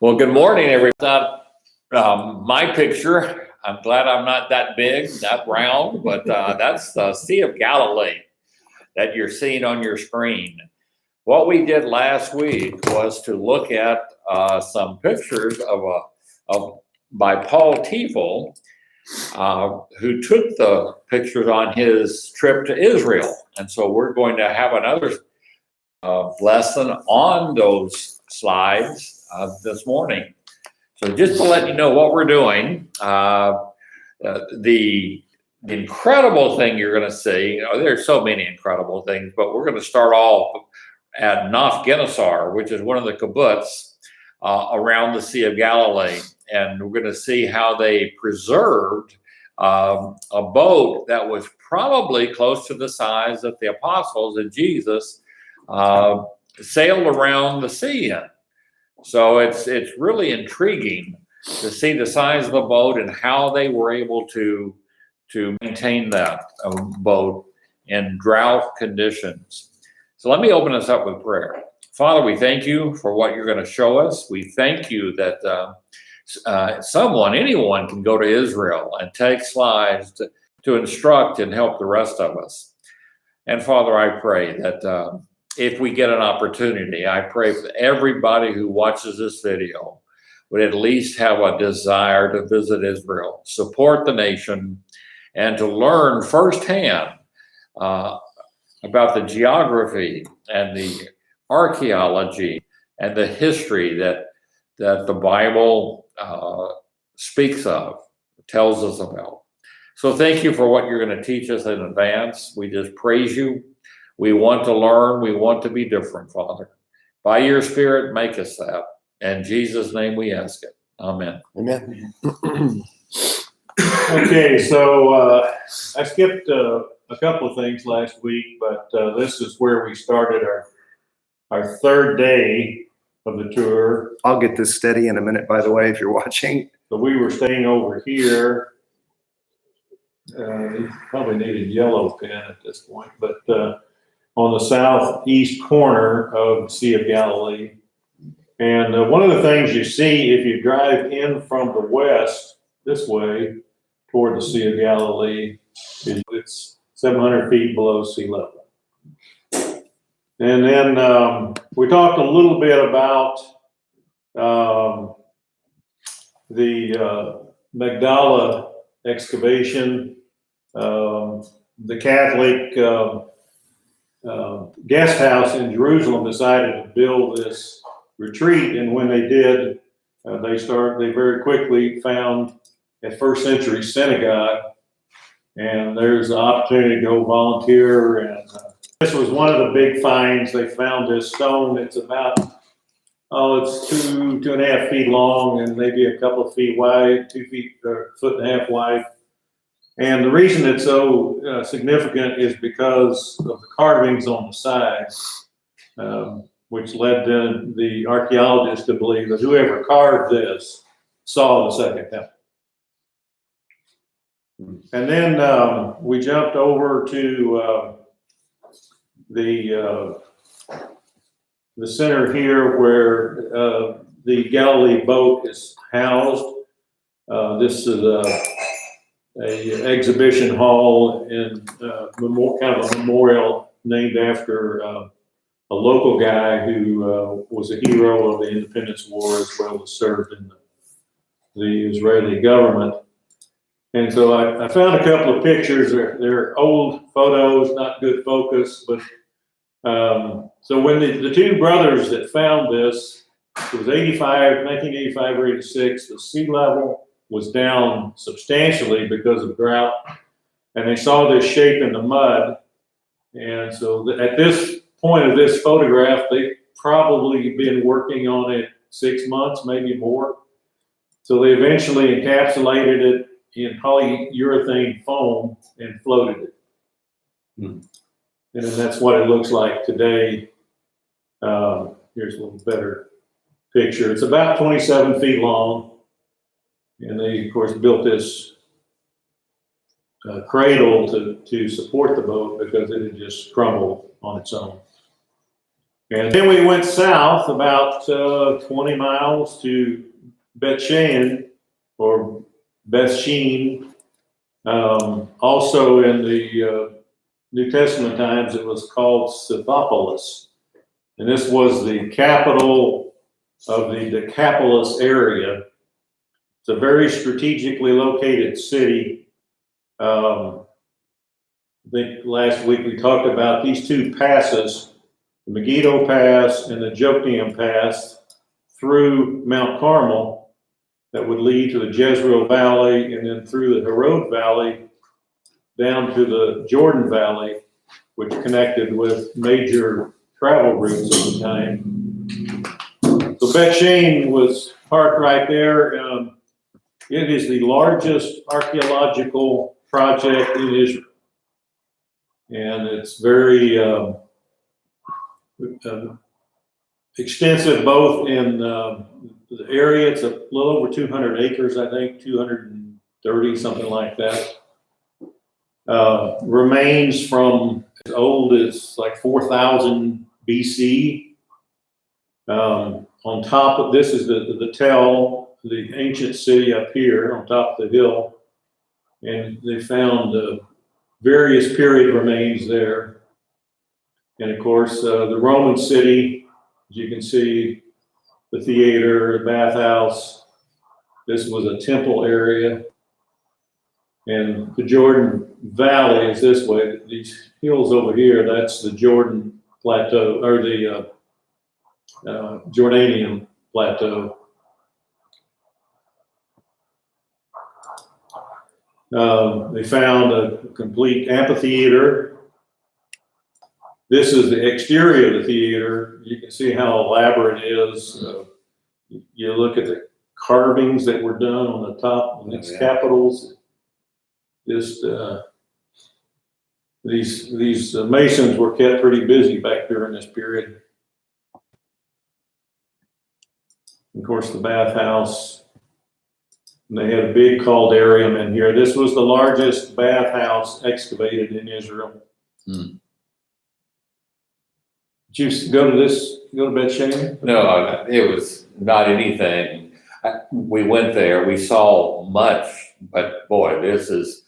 Well, good morning, everybody. My picture, I'm glad I'm not that big, that round, but that's the Sea of Galilee that you're seeing on your screen. What we did last week was to look at some pictures by Paul Tiefel, who took the pictures on his trip to Israel. And so we're going to have another lesson on those slides this morning. So just to let you know what we're doing, the incredible thing you're going to see, there's so many incredible things, but we're going to start off at Naf Genesar, which is one of the kibbutz around the Sea of Galilee. And we're going to see how they preserved a boat that was probably close to the size that the apostles and Jesus sailed around the sea in. So it's really intriguing to see the size of the boat and how they were able to maintain that boat in drought conditions. So let me open us up with prayer. Father, we thank you for what you're going to show us. We thank you that anyone can go to Israel and take slides to instruct and help the rest of us. And Father, I pray that if we get an opportunity, I pray for everybody who watches this video would at least have a desire to visit Israel, support the nation, and to learn firsthand about the geography and the archaeology and the history that the Bible speaks of, tells us about. So thank you for what you're going to teach us in advance. We just praise you. We want to learn. We want to be different, Father. By your Spirit, make us that. In Jesus' name we ask it. Amen. Amen. Okay, so I skipped a couple of things last week, but this is where we started our third day of the tour. I'll get this steady in a minute, by the way, if you're watching. So we were staying over here. You probably need a yellow pen at this point, but on the southeast corner of the Sea of Galilee. And one of the things you see if you drive in from the west this way toward the Sea of Galilee is it's 700 feet below sea level. And then we talked a little bit about the Magdala excavation. The Catholic guest house in Jerusalem decided to build this retreat, and when they did, they very quickly found a first century synagogue, and there's an opportunity to go volunteer. And this was one of the big finds. They found this stone. It's about it's 2.5 feet long and maybe a couple of feet wide, 2 feet or a foot and a half wide. And the reason it's so significant is because of the carvings on the sides, which led the archaeologists to believe that whoever carved this saw the second temple. And then we jumped over to the center here where the Galilee boat is housed. This is a exhibition hall and kind of a memorial named after a local guy who was a hero of the Independence War as well as served in the Israeli government. And so I found a couple of pictures. They're old photos, not good focus, but so when the two brothers that found this, it was 1985 or 86, the sea level was down substantially because of drought, and they saw this shape in the mud. And so at this point of this photograph, they've probably been working on it 6 months, maybe more. So they eventually encapsulated it in polyurethane foam and floated it. And then that's what it looks like today. Here's a little better picture. It's about 27 feet long. And they, of course, built this cradle to support the boat because it had just crumbled on its own. And then we went south about 20 miles to Bet-Shean or Beth-Shean. Also in the New Testament times, it was called Scythopolis. And this was the capital of the Decapolis area. It's a very strategically located city. I think last week we talked about these two passes, the Megiddo Pass and the Jokneam Pass through Mount Carmel that would lead to the Jezreel Valley and then through the Herod Valley down to the Jordan Valley, which connected with major travel routes at the time. So Bet-Shean was parked right there. It is the largest archaeological project in Israel. And it's very extensive both in the area. It's a little over 200 acres, I think, 230, something like that. Remains from as old as like 4,000 BC. On top of this is the Tel, the ancient city up here on top of the hill. And they found various period remains there. And of course, the Roman city, as you can see, the theater, the bathhouse. This was a temple area. And the Jordan Valley is this way. These hills over here, that's the Jordan Plateau, or the Jordanian Plateau. They found a complete amphitheater. This is the exterior of the theater. You can see how elaborate it is. You look at the carvings that were done on the top of its capitals. Just these masons were kept pretty busy back during this period. Of course, the bathhouse. And they had a big caldarium in here. This was the largest bathhouse excavated in Israel. Did you go to Bet-Shean? No, it was not anything. We went there, we saw much, but boy, this is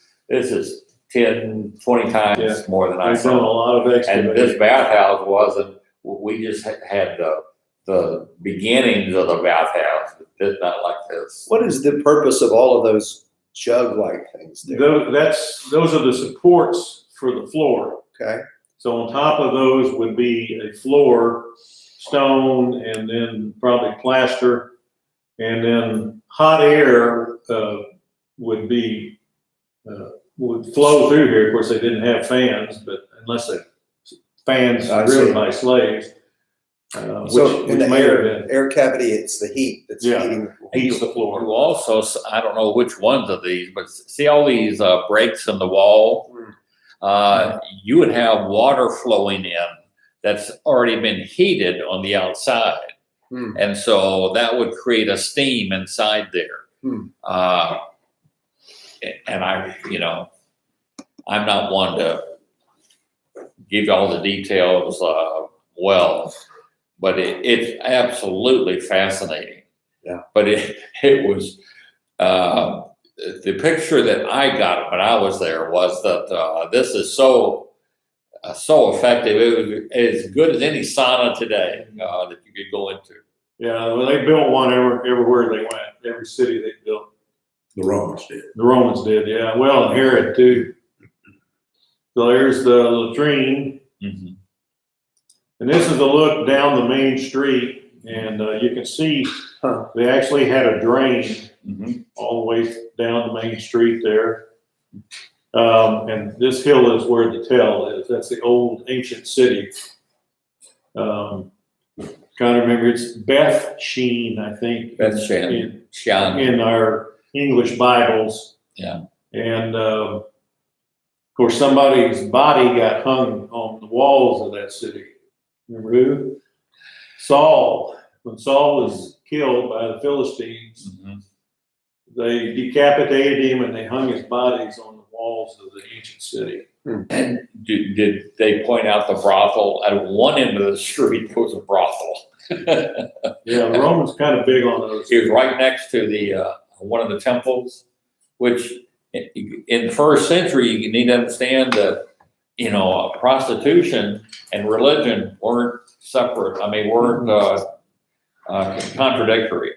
10, 20 times more than I They've done a saw. lot of excavating. And this bathhouse wasn't, we just had the beginnings of the bathhouse. It's not like this. What is the purpose of all of those jug-like things there? Those are the supports for the floor. Okay. So on top of those would be a floor, stone, and then probably plaster, and then hot air would flow through here. Of course, they didn't have fans, but unless the fans driven by slaves. So in the air cavity, it's the heat that's heating heats the floor. You also, I don't know which ones of these, but see all these breaks in the wall? You would have water flowing in that's already been heated on the outside. And so that would create a steam inside there. And I'm not one to give you all the details but it's absolutely fascinating. Yeah. But it was, the picture that I got when I was there was that this is so effective. It was as good as any sauna today that you could go into. Yeah, well, they built one everywhere they went. Every city they built. The Romans did. The Romans did, yeah. Well, and Herod too. So there's the latrine. And this is a look down the main street, and you can see they actually had a drain all the way down the main street there. And this hill is where the Tel is. That's the old ancient city. Trying to remember, it's Beth-Shean, I think. Beth-Shean. In our English Bibles. Yeah. And of course, somebody's body got hung on the walls of that city. Remember who? Saul. When Saul was killed by the Philistines, they decapitated him and they hung his bodies on the walls of the ancient city. And did they point out the brothel? At one end of the street, there was a brothel. Yeah, the Romans kind of big on those. It was right next to the one of the temples, which in the first century, you need to understand that, you know, prostitution and religion weren't separate. I mean, weren't contradictory.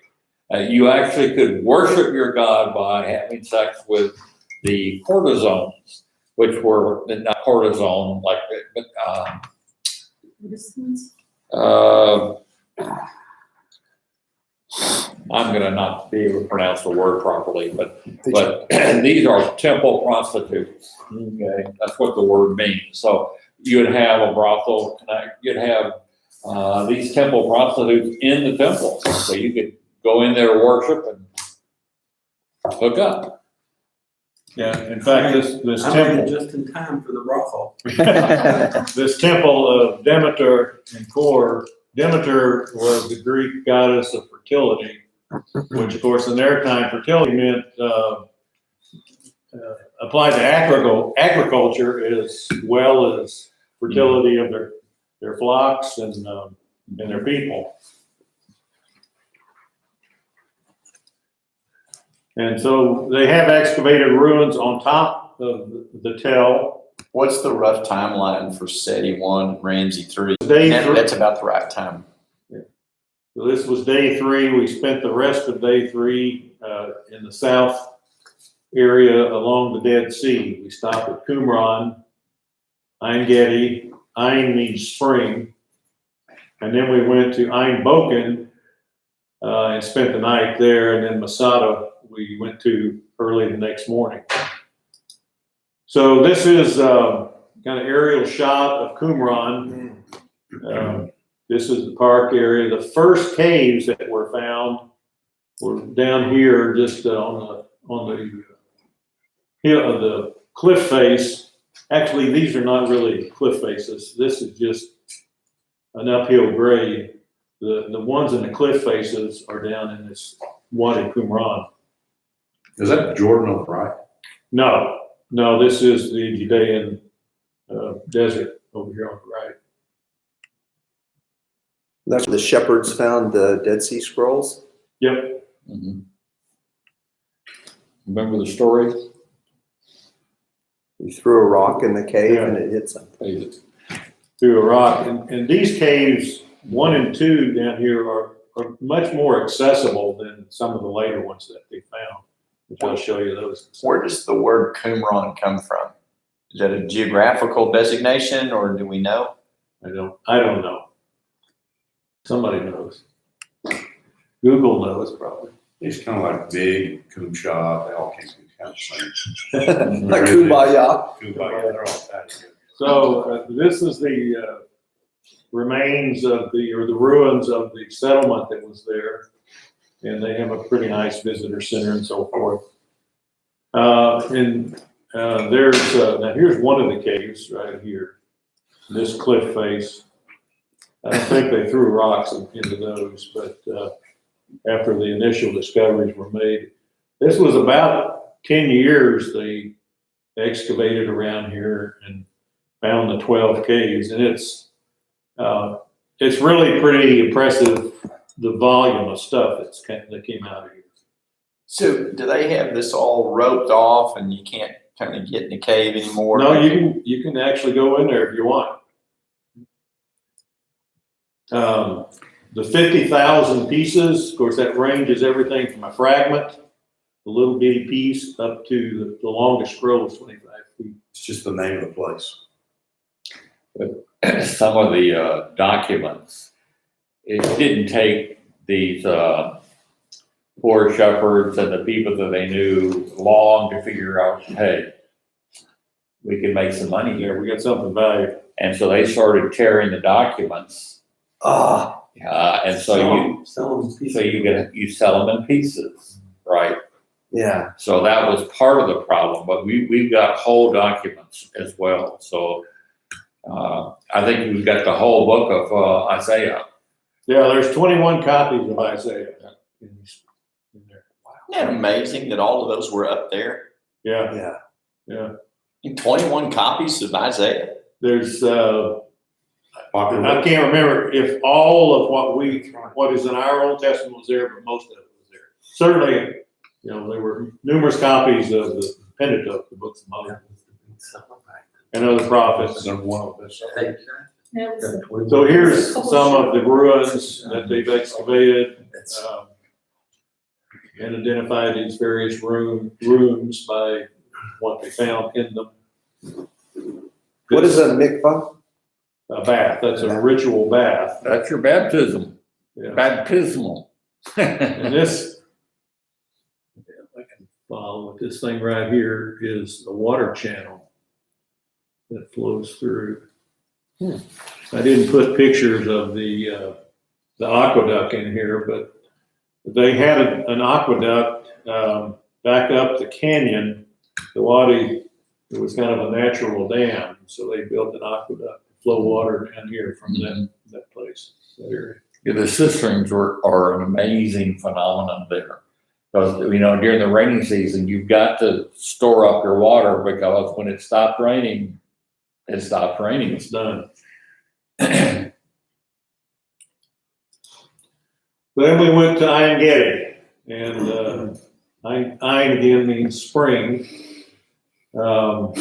You actually could worship your god by having sex with the courtesans, which were not courtesan, like I'm going to not be able to pronounce the word properly, but these are temple prostitutes. Okay, that's what the word means. So you'd have a brothel, you'd have these temple prostitutes in the temple, so you could go in there, worship, and hook up. Yeah, in fact, this I temple, made it just in time for the brothel. this temple of Demeter and Kor, Demeter was the Greek goddess of fertility, which of course in their time fertility meant applied to agriculture as well as fertility of their flocks and their people. And so they have excavated ruins on top of the tell. What's the rough timeline for SETI 1, Ramsey 3? Day 3. That's about the right time. Yeah. So this was day 3. We spent the rest of day 3 in the south area along the Dead Sea. We stopped at Qumran, Ein Gedi. Ein means spring. And then we went to Ein Boken and spent the night there. And then Masada we went to early the next morning. So this is kind of aerial shot of Qumran. This is the park area. The first caves that were found were down here, just on the hill of the cliff face. Actually, these are not really cliff faces. This is just an uphill grade. The ones in the cliff faces are down in this Wadi Qumran. Is that Jordan on the right? No, this is the Judean desert over here on the right. That's where the shepherds found the Dead Sea Scrolls. Yep. Mm-hmm. Remember the story? He threw a rock in the cave and it hit something. Through a rock. And these caves, 1 and 2 down here, are much more accessible than some of the later ones that they found, which I'll show you those. Where does the word Qumran come from? Is that a geographical designation, or do we know? I don't know. Somebody knows. Google knows probably. It's kind of like big, Kumsha, they all came from kind of the same. Like Kumbaya. Kumbaya, they're all tied together. So this is the remains of the ruins of the settlement that was there. And they have a pretty nice visitor center and so forth. There's, now here's one of the caves right here, this cliff face. I don't think they threw rocks into those, but after the initial discoveries were made, this was about 10 years they excavated around here and found the 12 caves. And it's really pretty impressive, the volume of stuff that came out of here. So do they have this all roped off and you can't kind of get in the cave anymore? No, you can actually go in there if you want. The 50,000 pieces, of course, that ranges everything from a fragment, a little bitty piece, up to the longest scroll is 25 feet. It's just the name of the place. Some of the documents, it didn't take these poor shepherds and the people that they knew long to figure out, hey, we can make some money here. We got something valuable. And so they started tearing the documents. And so you sell them in pieces, right? Yeah. So that was part of the problem, but we've got whole documents as well. So I think we've got the whole book of Isaiah. Yeah, there's 21 copies of Isaiah in there. Isn't that amazing that all of those were up there? Yeah. Yeah. Yeah. 21 copies of Isaiah. There's, I can't remember if all of what is in our Old Testament was there, but most of it was there. Certainly, there were numerous copies of the Pentateuch, the books of Moses, and other prophets. So here's some of the ruins that they've excavated and identified these various rooms by what they found in them. What is a mikvah? A bath. That's a ritual bath. That's your baptism. Yeah. Baptismal. And this, I can follow with this thing right here is a water channel that flows through. I didn't put pictures of the aqueduct in here, but they had an aqueduct back up the canyon. The Wadi, it was kind of a natural dam, so they built an aqueduct to flow water down here from that place, that area. Yeah, the cisterns are an amazing phenomenon there. Because, during the rainy season, you've got to store up your water because when it stopped raining, it stopped raining. It's done. Then we went to Ein Gedi, and Ein again means spring. Of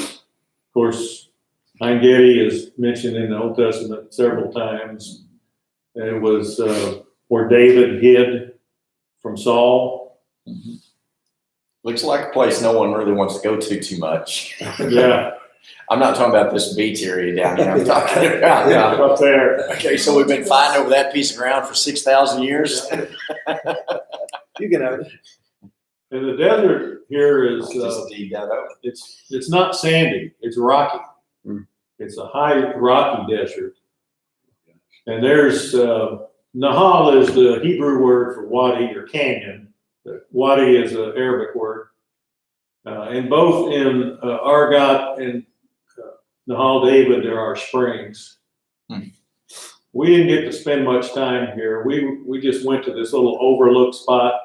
course, Ein Gedi is mentioned in the Old Testament several times. And it was where David hid from Saul. Looks like a place no one really wants to go to too much. Yeah. I'm not talking about this beach area down here. I'm talking about Up there. Okay, so we've been fighting over that piece of ground for 6,000 years. You can have it. And the desert here is Just dig that up. it's not sandy, it's rocky. It's a high rocky desert. And there's Nahal is the Hebrew word for wadi or canyon. Wadi is an Arabic word. And both in Argot and Nahal David, there are springs. We didn't get to spend much time here. We just went to this little overlook spot,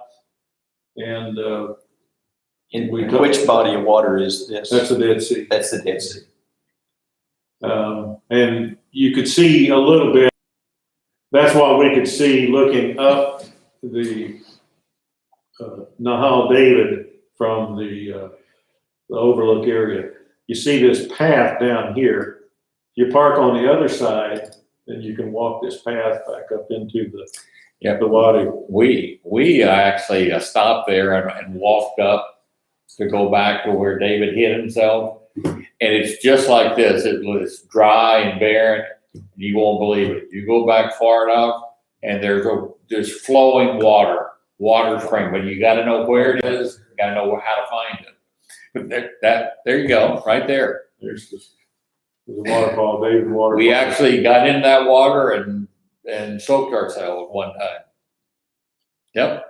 and Which body of water is this? that's the Dead Sea. That's the Dead Sea. And you could see a little bit. That's what we could see looking up the Nahal David from the overlook area. You see this path down here. You park on the other side, and you can walk this path back up into the wadi. We actually stopped there and walked up to go back to where David hid himself. And it's just like this. It was dry and barren. You won't believe it. You go back far enough, and there's flowing water spring, but you got to know where it is. You got to know how to find it. But there you go, right there. There's a waterfall, David waterfall. We actually got in that water and soaked ourselves one time. Yep,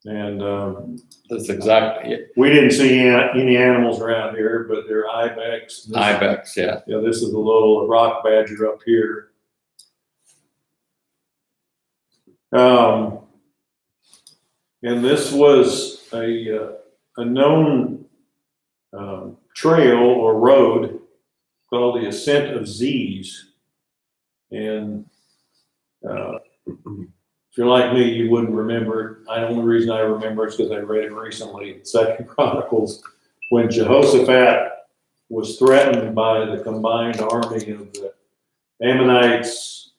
And that's exactly it. we didn't see any animals around here, but there are ibex. Ibex, yeah. Yeah, this is a little rock badger up here. And this was a known trail or road called the Ascent of Ziz. And if you're like me, you wouldn't remember it. The only reason I remember it is because I read it recently, Second Chronicles, when Jehoshaphat was threatened by the combined army of the Ammonites,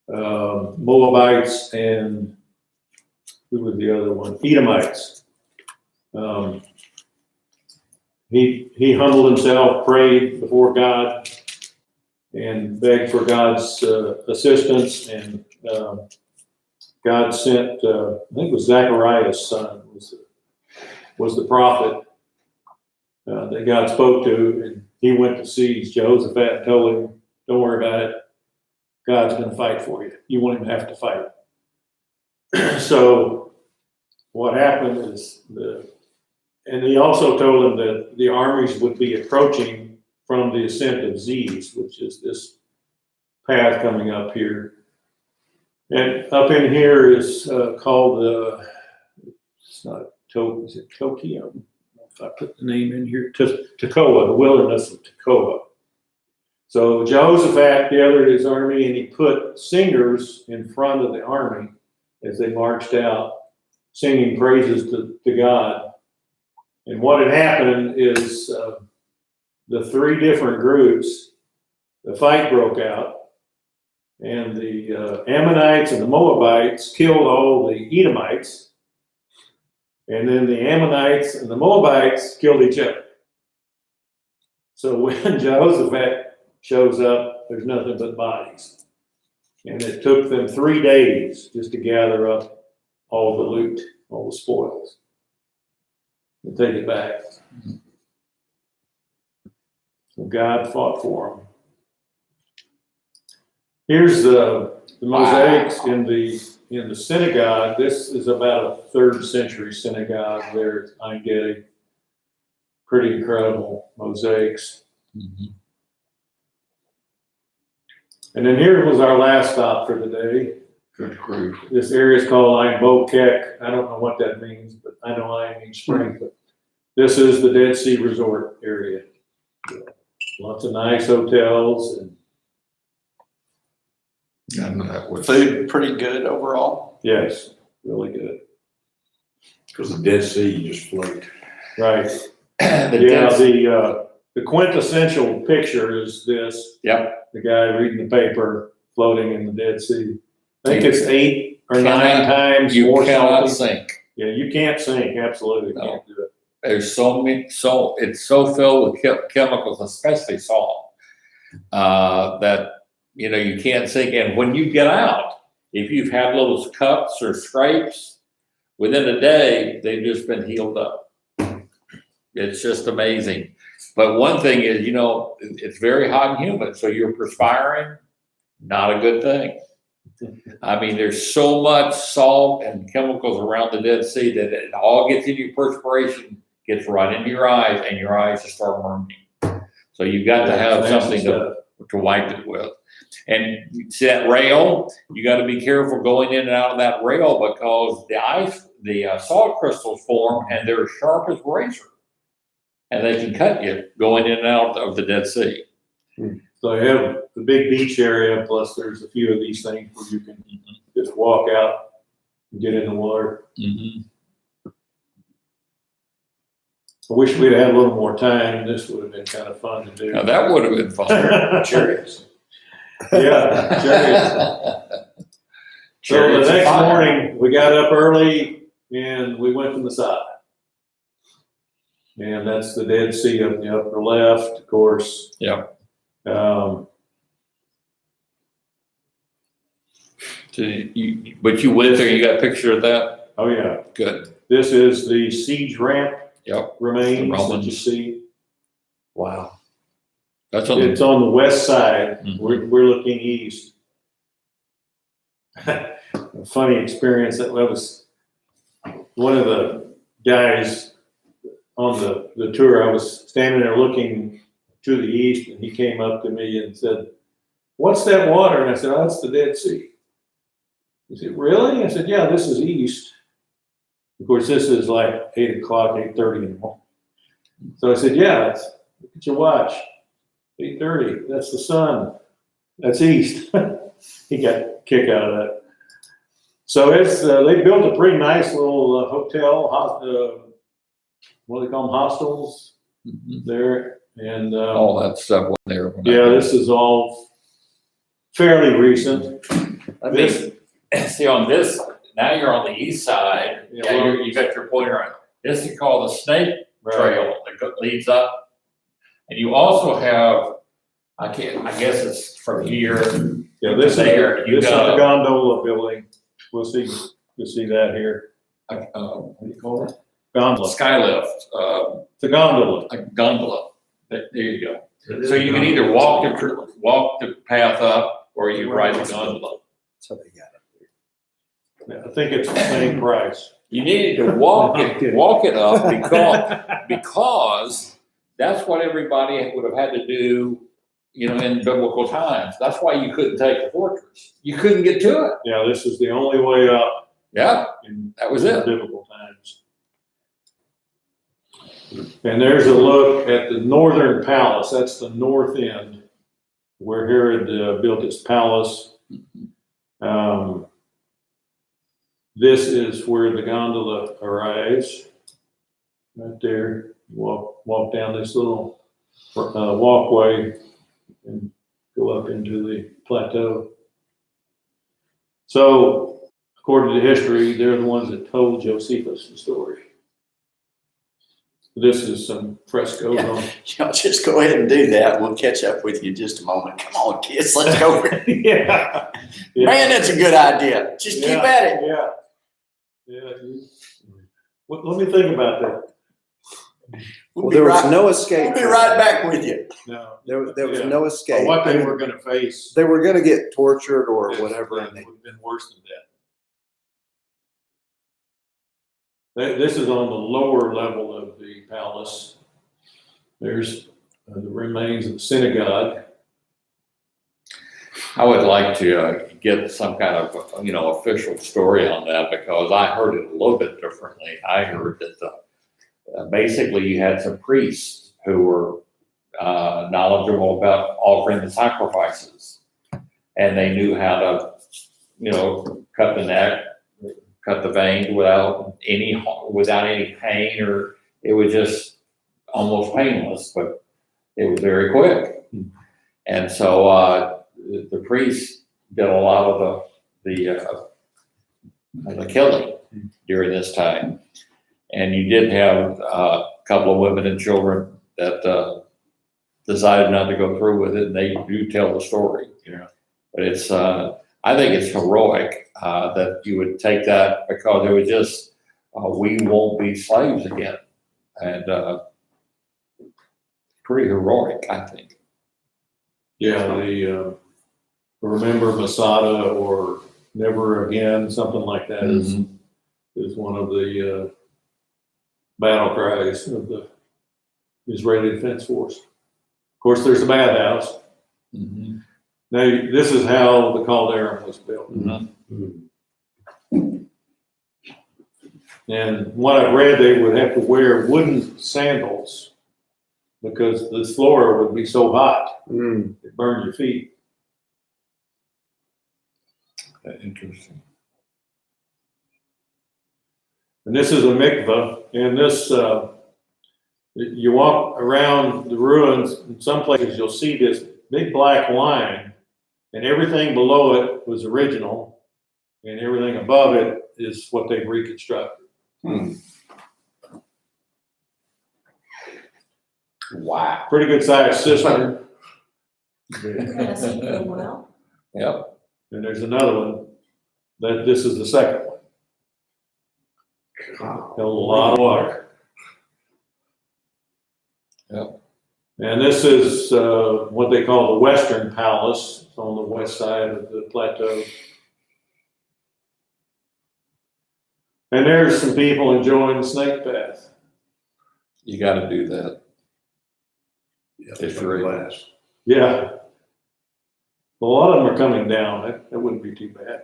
Moabites, and who was the other one? Edomites. He humbled himself, prayed before God, and begged for God's assistance, and God sent, I think it was Zechariah's son, was the prophet that God spoke to, and he went to see Jehoshaphat and told him, don't worry about it. God's going to fight for you. You won't even have to fight. So what happened is, and he also told him that the armies would be approaching from the Ascent of Ziz, which is this path coming up here. And up in here is called it's not Tokyo. if I put the name in here, Tekoa, the wilderness of Tekoa. So Jehoshaphat gathered his army and he put singers in front of the army as they marched out, singing praises to God. And what had happened is the three different groups, the fight broke out, and the Ammonites and the Moabites killed all the Edomites, and then the Ammonites and the Moabites killed each other. So when Jehoshaphat shows up, there's nothing but bodies. And it took them 3 days just to gather up all the loot, all the spoils, and take it back. So God fought for them. Here's the mosaics in the synagogue. This is about a 3rd century synagogue there at Ein Gedi. Pretty incredible mosaics. Mhm. And then here was our last stop for the day. Good grief. This area is called Ein Bokek. I don't know what that means, but I know Ein means spring. But this is the Dead Sea Resort area. Lots of nice hotels and That was Food pretty good overall. yes, really good. Because the Dead Sea, you just float. Right. the Yeah, Dead- the quintessential picture is this. Yep. The guy reading the paper floating in the Dead Sea. I think it's 8 or 9 Cannot- times You more cannot salty. sink. Yeah, you can't sink. Absolutely No. can't do it. There's it's so filled with chemicals, especially salt, that, you can't sink. And when you get out, if you've had little cuts or scrapes, within a day, they've just been healed up. It's just amazing. But one thing is, it's very hot and humid, so you're perspiring, not a good thing. I mean, there's so much salt and chemicals around the Dead Sea that it all gets into your perspiration, gets right into your eyes, and your eyes just start burning. So you've got to have something to wipe it with. And you see that rail, you got to be careful going in and out of that rail because the salt crystals form and they're as sharp as razor. And they can cut you going in and out of the Dead Sea. So I have the big beach area, plus there's a few of these things where you can just walk out and get in the water. Mm-hmm. I wish we'd had a little more time. This would have been kind of fun to do. Now that would have been fun. Chariots. Yeah, chariots. So the Chariots of next fire. morning, we got up early and we went to Masada. And that's the Dead Sea up in the upper left, of course. Yep. But you went there, you got a picture of that? Oh yeah, Good. this is the siege ramp Yep. remains The that you Romans. see. Wow. That's on It's on the west side. Mhm. We're looking east. A funny experience. That was one of the guys on the tour. I was standing there looking to the east, and he came up to me and said, "What's that water?" And I said, "Oh, that's the Dead Sea." He said, "Really?" I said, "Yeah, this is east." Of course, this is like 8 o'clock, 8:30 in the morning. So I said, "Yeah, look at your watch. 8:30, that's the sun. That's east." He got a kick out of that. So it's they built a pretty nice little hotel, what do they call them, hostels Mhm. there. And All that stuff went there. when I yeah, did. this is all fairly recent. I mean, see on this, now you're on the east side. Yeah, Yeah, well- you got your pointer on. This is called the Snake Trail that leads up. And you also have, I guess it's from here. Yeah, this is There, you this is got- the gondola building. You'll see that here. What do you call it? Gondola. Skylift, It's a gondola. a gondola. There you go. So you can either walk the path up or you ride the gondola. So they got it. Yeah, I think it's the same price. You needed to walk I'm kidding. it up because that's what everybody would have had to do, in biblical times. That's why you couldn't take the fortress. You couldn't get to it. Yeah, this is the only way up Yeah, in that was it. biblical times. And there's a look at the northern palace. That's the north end where Herod built his palace. This is where the gondola arrives. Right there. Walk down this little walkway and go up into the plateau. So, according to history, they're the ones that told Josephus the story. This is some frescoes on. Y'all just go ahead and do that. We'll catch up with you in just a moment. Come on, kids, let's go. Yeah. Man, that's a good idea. Just keep at it. Yeah. Let me think about that. Well, there was no escape. We'll be right back with you. No. There was no escape. What they were going to face. They were going to get tortured or whatever. It would have been worse than that. This is on the lower level of the palace. There's the remains of the synagogue. I would like to get some kind of, official story on that, because I heard it a little bit differently. I heard that basically you had some priests who were knowledgeable about offering the sacrifices, and they knew how to, cut the neck, cut the vein without any pain, or it was just almost painless, but it was very quick. And so the priests did a lot of the killing during this time. And you did have a couple of women and children that decided not to go through with it, and they do tell the story. But it's I think it's heroic that you would take that, because it was just we won't be slaves again, and pretty heroic, I think. Yeah, the Remember Masada or Never Again, something like that is one of the battle cries of the Israeli Defense Force. Of course, there's the bathhouse. Mm-hmm. Now, this is how the caldera was built. And what I've read, they would have to wear wooden sandals because the floor would be so hot, it burned your feet. Interesting. And this is a mikveh, and this, you walk around the ruins, in some places you'll see this big black line, and everything below it was original, and everything above it is what they've reconstructed. Wow. Pretty good sized cistern. Well, Yep. And there's another one, this is the second one. Held a lot of water. Yep. And this is what they call the Western Palace. It's on the west side of the plateau. And there's some people enjoying the snake path. You got to do that. Yeah, It's it's really- glass. Yeah. A lot of them are coming down. That wouldn't be too bad.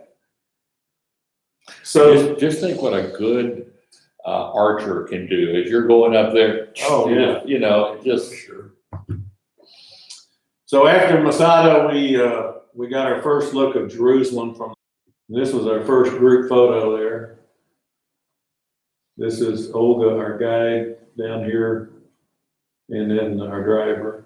So, Just think what a good archer can do. If you're going up there, Oh, yeah. just Sure. so after Masada, we got our first look of Jerusalem this was our first group photo there. This is Olga, our guide down here, and then our driver.